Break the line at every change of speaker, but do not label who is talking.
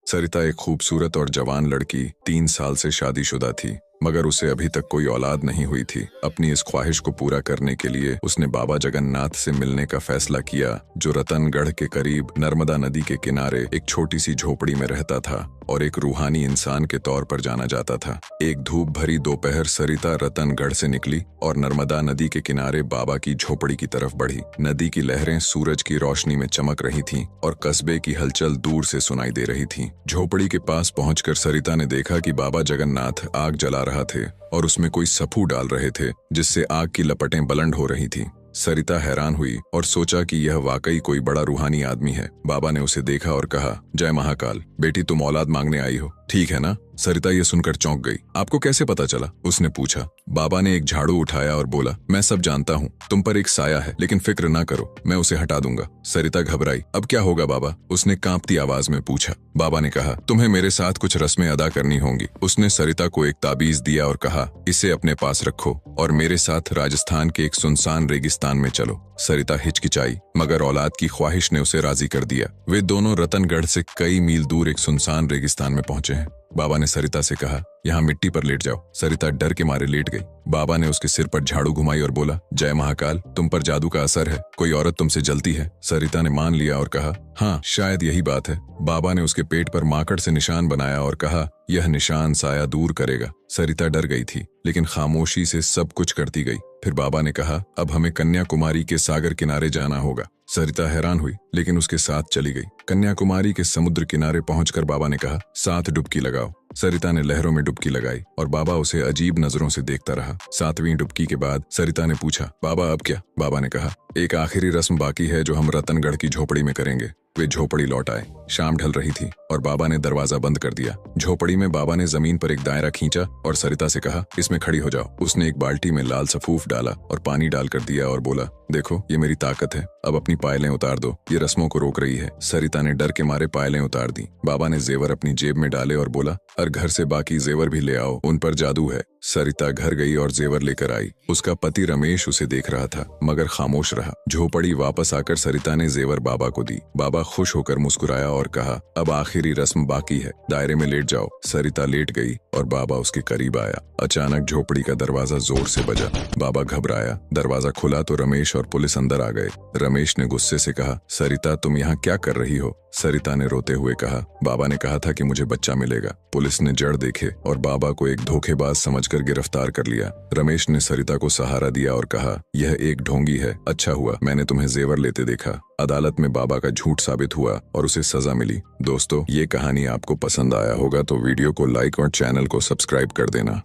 सरिता एक खूबसूरत और जवान लड़की 3 साल से शादीशुदा थी, मगर उसे अभी तक कोई औलाद नहीं हुई थी। अपनी इस ख्वाहिश को पूरा करने के लिए उसने बाबा जगन्नाथ से मिलने का फैसला किया, जो रतनगढ़ के करीब नर्मदा नदी के किनारे एक छोटी सी झोपड़ी में रहता था और एक रूहानी इंसान के तौर पर जाना जाता था। एक धूप भरी दोपहर सरिता रतनगढ़ से निकली और नर्मदा नदी के किनारे बाबा की झोपड़ी की तरफ बढ़ी। नदी की लहरें सूरज की रोशनी में चमक रही थीं और कस्बे की हलचल दूर से सुनाई दे रही थी। झोपड़ी के पास पहुंचकर सरिता ने देखा कि बाबा जगन्नाथ आग जला रहा थे और उसमें कोई सफू डाल रहे थे, जिससे आग की लपटें बुलंद हो रही थी। सरिता हैरान हुई और सोचा कि यह वाकई कोई बड़ा रूहानी आदमी है। बाबा ने उसे देखा और कहा, जय महाकाल, बेटी तुम औलाद मांगने आई हो, ठीक है ना? सरिता ये सुनकर चौंक गई। आपको कैसे पता चला? उसने पूछा। बाबा ने एक झाड़ू उठाया और बोला, मैं सब जानता हूँ, तुम पर एक साया है, लेकिन फिक्र ना करो, मैं उसे हटा दूंगा। सरिता घबराई। अब क्या होगा बाबा? उसने कांपती आवाज में पूछा। बाबा ने कहा, तुम्हें मेरे साथ कुछ रस्में अदा करनी होंगी। उसने सरिता को एक ताबीज दिया और कहा, इसे अपने पास रखो और मेरे साथ राजस्थान के एक सुनसान रेगिस्तान में चलो। सरिता हिचकिचाई, मगर औलाद की ख्वाहिश ने उसे राजी कर दिया। वे दोनों रतनगढ़ से कई मील दूर एक सुनसान रेगिस्तान में पहुंचे हैं। बाबा ने सरिता से कहा, यहाँ मिट्टी पर लेट जाओ। सरिता डर के मारे लेट गई। बाबा ने उसके सिर पर झाड़ू घुमाई और बोला, जय महाकाल, तुम पर जादू का असर है, कोई औरत तुमसे जलती है। सरिता ने मान लिया और कहा, हाँ शायद यही बात है। बाबा ने उसके पेट पर माकड़ से निशान बनाया और कहा, यह निशान साया दूर करेगा। सरिता डर गई थी, लेकिन खामोशी से सब कुछ करती गई। फिर बाबा ने कहा, अब हमें कन्याकुमारी के सागर किनारे जाना होगा। सरिता हैरान हुई, लेकिन उसके साथ चली गई। कन्याकुमारी के समुद्र किनारे पहुंचकर बाबा ने कहा, 7 डुबकी लगाओ। सरिता ने लहरों में डुबकी लगाई और बाबा उसे अजीब नजरों से देखता रहा। 7वीं डुबकी के बाद सरिता ने पूछा, बाबा अब क्या? बाबा ने कहा, एक आखिरी रस्म बाकी है जो हम रतनगढ़ की झोपड़ी में करेंगे। वे झोपड़ी लौट आए। शाम ढल रही थी और बाबा ने दरवाजा बंद कर दिया। झोपड़ी में बाबा ने जमीन पर एक दायरा खींचा और सरिता से कहा, इसमें खड़ी हो जाओ। उसने एक बाल्टी में लाल सफूफ डाला और पानी डालकर दिया और बोला, देखो ये मेरी ताकत है, अब अपनी पायलें उतार दो, ये रस्मों को रोक रही है। सरिता ने डर के मारे पायलें उतार दी। बाबा ने जेवर अपनी जेब में डाले और बोला, और घर से बाकी जेवर भी ले आओ, उन पर जादू है। सरिता घर गई और जेवर लेकर आई। उसका पति रमेश उसे देख रहा था, मगर खामोश रहा। झोपड़ी वापस आकर सरिता ने जेवर बाबा को दी। बाबा खुश होकर मुस्कुराया और कहा, अब आखिरी रस्म बाकी है, दायरे में लेट जाओ। सरिता लेट गई और बाबा उसके करीब आया। अचानक झोपड़ी का दरवाजा जोर से बजा। बाबा घबराया। दरवाजा खुला तो रमेश और पुलिस अंदर आ गए। रमेश ने गुस्से से कहा, सरिता तुम यहाँ क्या कर रही हो? सरिता ने रोते हुए कहा, बाबा ने कहा था कि मुझे बच्चा मिलेगा। पुलिस ने जड़ देखे और बाबा को एक धोखेबाज समझकर गिरफ्तार कर लिया। रमेश ने सरिता को सहारा दिया और कहा, यह एक ढोंगी है, अच्छा हुआ मैंने तुम्हें जेवर लेते देखा। अदालत में बाबा का झूठ साबित हुआ और उसे सजा मिली। दोस्तों, ये कहानी आपको पसंद आया होगा तो वीडियो को लाइक और चैनल को सब्सक्राइब कर देना।